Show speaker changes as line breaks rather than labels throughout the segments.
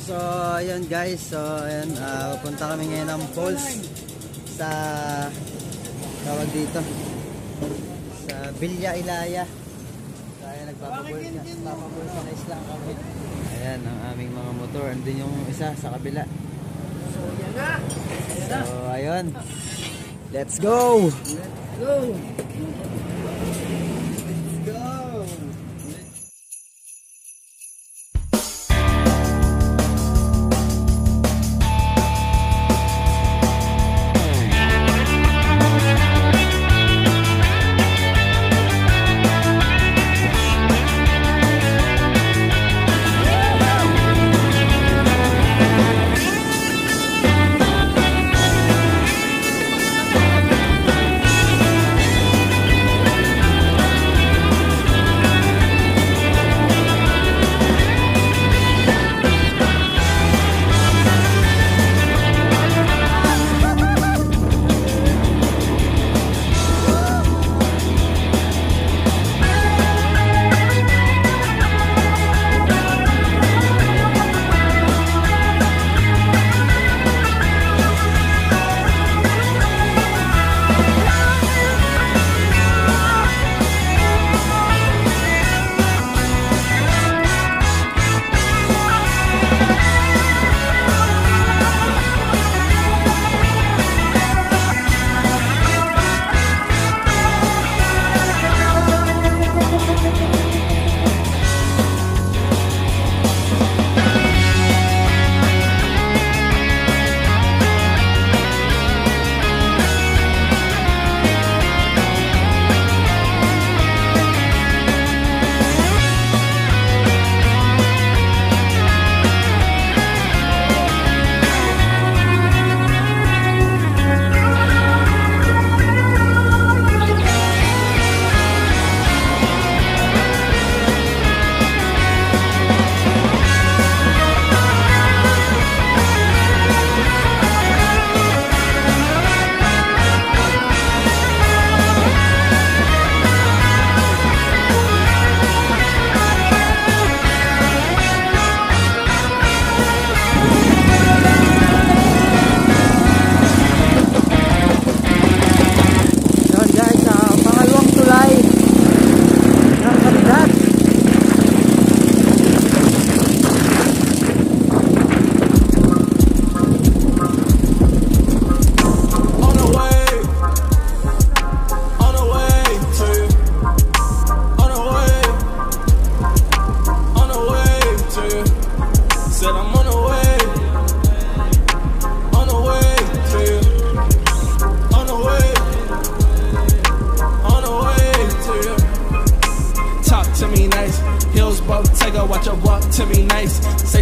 So ayun guys, so ayun, pupunta kami ngayon ng falls sa tawag dito sa Villa Ilaya. So ayun, nagpapabulsa lang kami. Ayan ang aming mga motor, andun yung isa sa kabila. So yan na. So ayun, let's go. Let's go.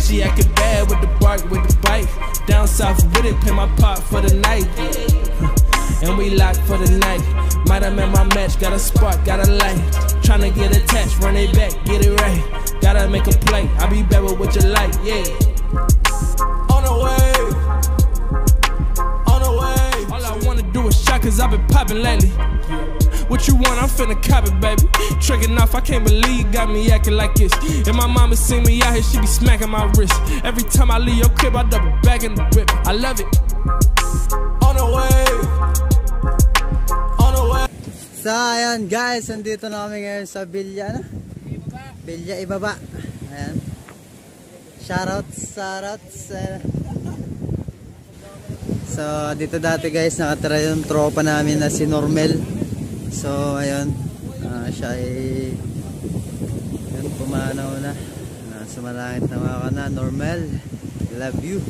She acting bad with the bark, with the bite. Down south with it, pay my pot for the night. And we lock for the night. Might have met my match, got a spark, got a light. Tryna get attached, run it back, get it right. Gotta make a play, I be better with your light, yeah. On the way, on the way. All I wanna do is shot, cause I've been popping lately. What you want, I'm finna cop it, baby. Tricking off, I can't believe you got me acting like this. And my mama see me out here, she be smacking my wrist. Every time I leave your crib, I double back in the whip. I love it. On the way, on the way.
So ayan guys, nandito na kami ngayon sa Villa, ano? Villa Ibaba. Ayan. Shoutouts. So dito dati guys, nakatira yung tropa namin na si Normel. So ayun, siya ay yun, pumanaw na, sumalangit na mga ka na. Normal, love you.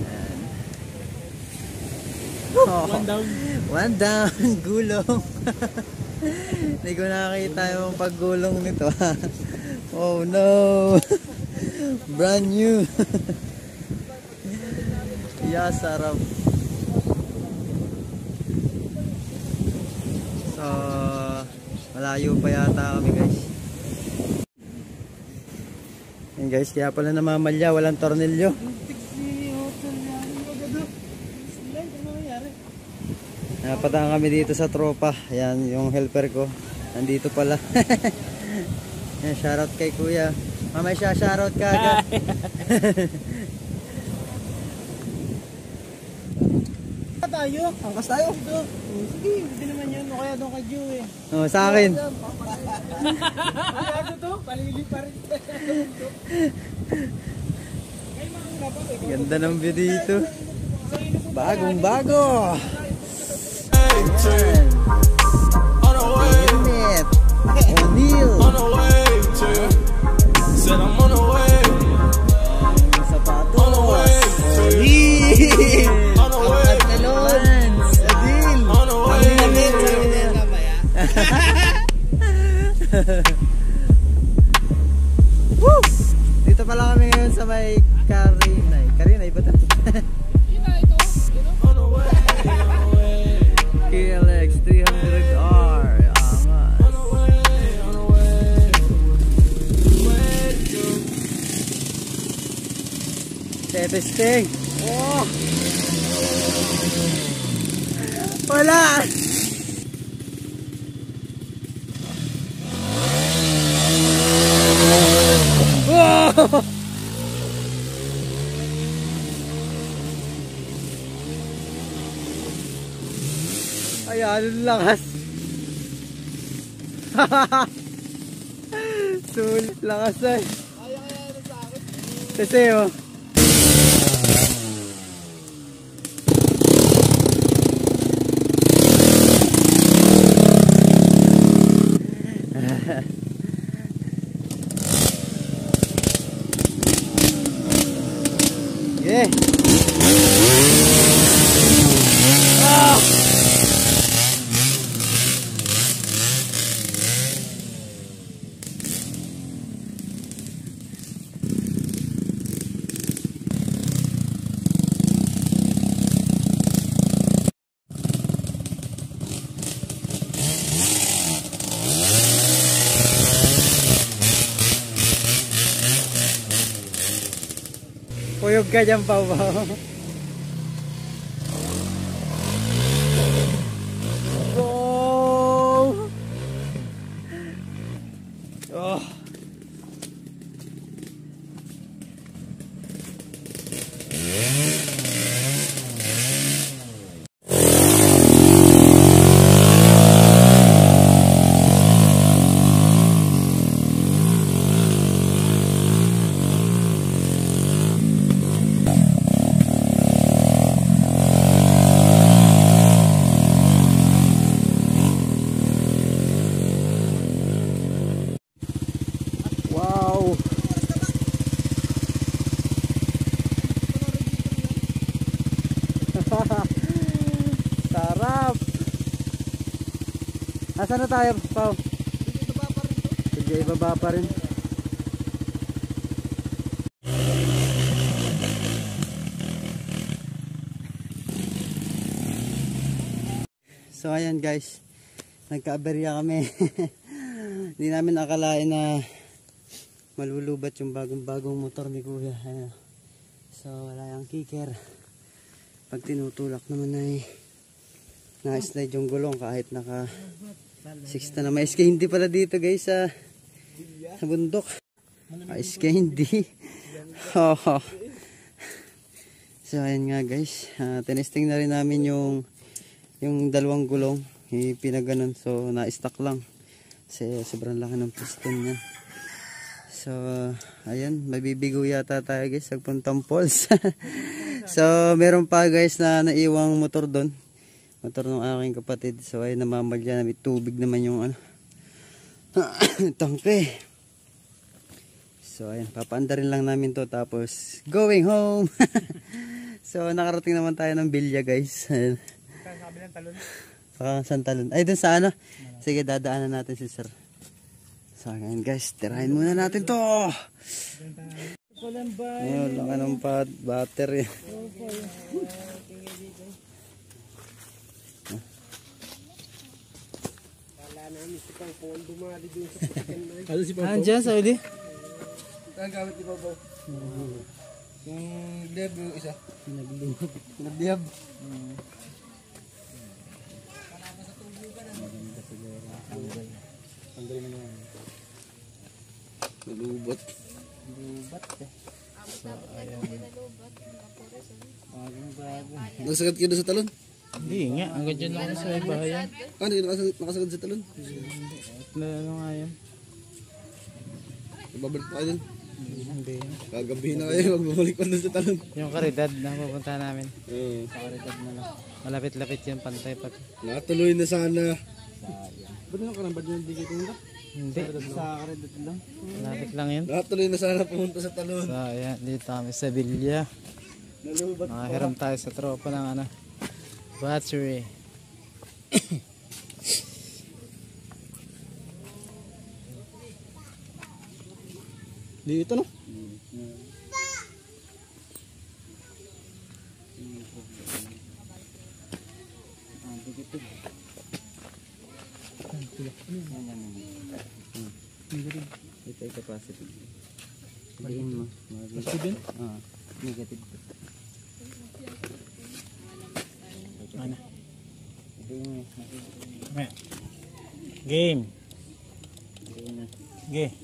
Ayan. Oh, one down, gulong. Hindi ko nakakita yung paggulong nito. Oh no. Brand new. Yeah, sarap. So malayo pa yata kami guys. Yan guys, kaya pala namamalya, walang tornilyo. Napataan kami dito sa tropa. Ayan yung helper ko, nandito pala. Yan, shoutout kay kuya. Mamaya siya shoutout ka agad.
Tayo? Angkas tayo? Sige, hindi naman yun. O kaya doon kay Joe eh.
Oh, sa akin.
Ano to? Palili pa rin.
Ganda ng view dito. Bagong bago.
On the way,
Init. O'Neal.
on the way to you. Said I'm on the way,
Sapatos.
on the way to you.
O'Neal.
On the way,
Lance. Adil.
on the way.
Woo! Dito pala kami ngayon sa may Karinay. Karinay ba ito?
On the way, on the way.
KLX 300R. Angas.
On the way, on the way.
Testing. Oh! Wala! Oh! Ayan, ang lakas. Sulit, lakas eh. Kasi oh. Yeah. Puyog ka dyan, Pao. Oh! Oh! Wow! Sarap! Asan na tayo, Pao? Sige, ibaba pa rin. So ayan guys, nagka-aberya kami. Hindi namin akalain na malulubat yung bagong motor ni Kuya. Ayan. So wala yung kicker. Pag tinutulak naman ay na-slide yung gulong kahit naka 6 na. May iska hindi pala dito guys sa bundok. Iska hindi. So ayan nga guys, tinesting na rin namin yung dalawang gulong, pinaganon, so na-stuck lang kasi sobrang laki ng piston niya. So ayan, mabibigo yata tayo guys sa puntang Falls. So meron pa guys na naiwang motor doon, motor ng aking kapatid. So ay namamadya na, may tubig naman yung ano tangke. So ayan, papaanda rin lang namin to tapos going home. So nakarating naman tayo ng Bilya guys. Saan talon? Ay, dun sa ano? Sige, dadaanan natin si sir. So, ngayon guys, tirahin muna natin to. Ayun, laki ng battery.
Andiyan sa uli?
Ang gamit ni Bobo. Yung lab yung isa.
Nagliyab.
Nalubot.
Lubat eh.
So, ayan.
Bago.
Nagsagad kayo doon sa talon?
Hindi nga, hanggang dyan lang sa bahayan.
Ah, hindi nakasagad sa talon.
Ano nga yan?
Babalik pa kayo doon.
Hindi.
Kagabi na kayo, magbabalik pa doon sa talon.
Yung karidad na pupunta namin.
Oo.
Pakaritag na lang.
Malapit-lapit yung pantay pati.
Nakatuloy na sana.
Ba't nung karambad nyo hindi kayo pumunta?
Hindi.
Sa karitag lang.
Malapit lang yun.
Nakatuloy na sana pumunta sa talon.
So, ayan. Dito kami sa Villa.
Nalubat.
Nakahiram tayo sa tropa ng ano. Battery.
Dito no? Ito ay capacity. Sabihin mo. Positive? Negative.
Ano?
Sabihin mo.
Game.
Sabihin mo.
Game.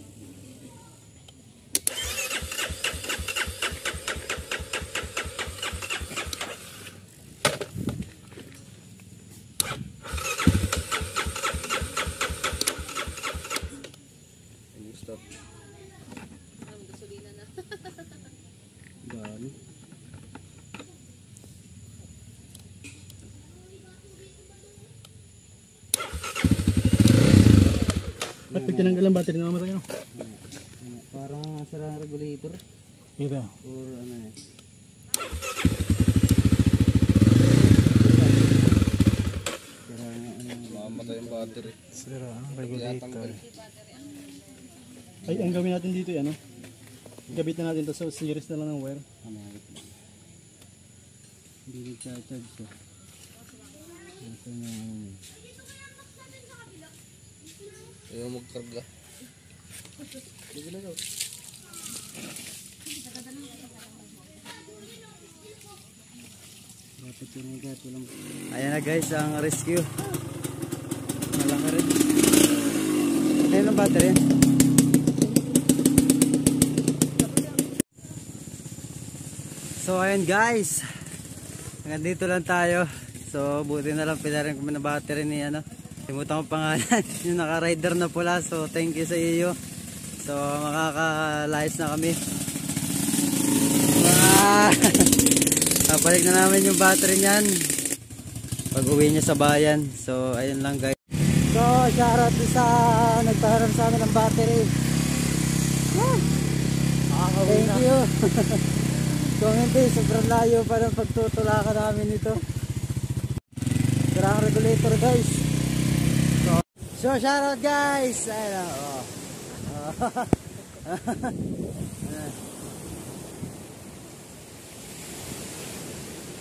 Stop.
Dami.
Ba't pag tinanggal ang battery na mamatay no?
Parang sira ng regulator.
Dito.
Or ano eh. Sira ng ano.
Mamamatay yung battery.
Sira ang regulator.
Ay, ang gawin natin dito yan, ano? Gabit na natin to sa series na lang ng wire.
Ano hindi nagcha-charge siya. Ito na ano.
Ayaw magkarga.
Dapat yung gato lang.
Ayan na guys, ang rescue. Malaki rin. Ayun ang battery. So ayun guys, hanggang dito lang tayo. So buti na lang pinarin kami na battery ni ano. Limutan ko pangalan. Yung naka-rider na pula. So thank you sa iyo. So makakalayas na kami. Balik na namin yung battery niyan pag uwi niya sa bayan. So ayun lang guys. So shoutout sa nagpaharap sa amin ng battery. Thank you. Kung hindi, sobrang layo pa ng pagtutulakan namin ito. Sirang regulator guys. So shoutout guys. Ayun o.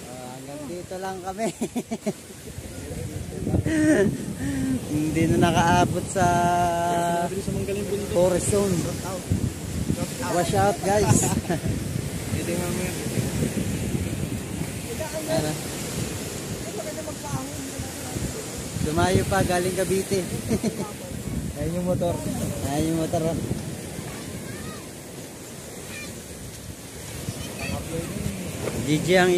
Hanggang dito lang kami. Hindi na nakaabot sa forest zone. Wash out guys. Ano? Dumayo pa galing Cavite. Ayan yung motor. Ayan yung motor. GG ang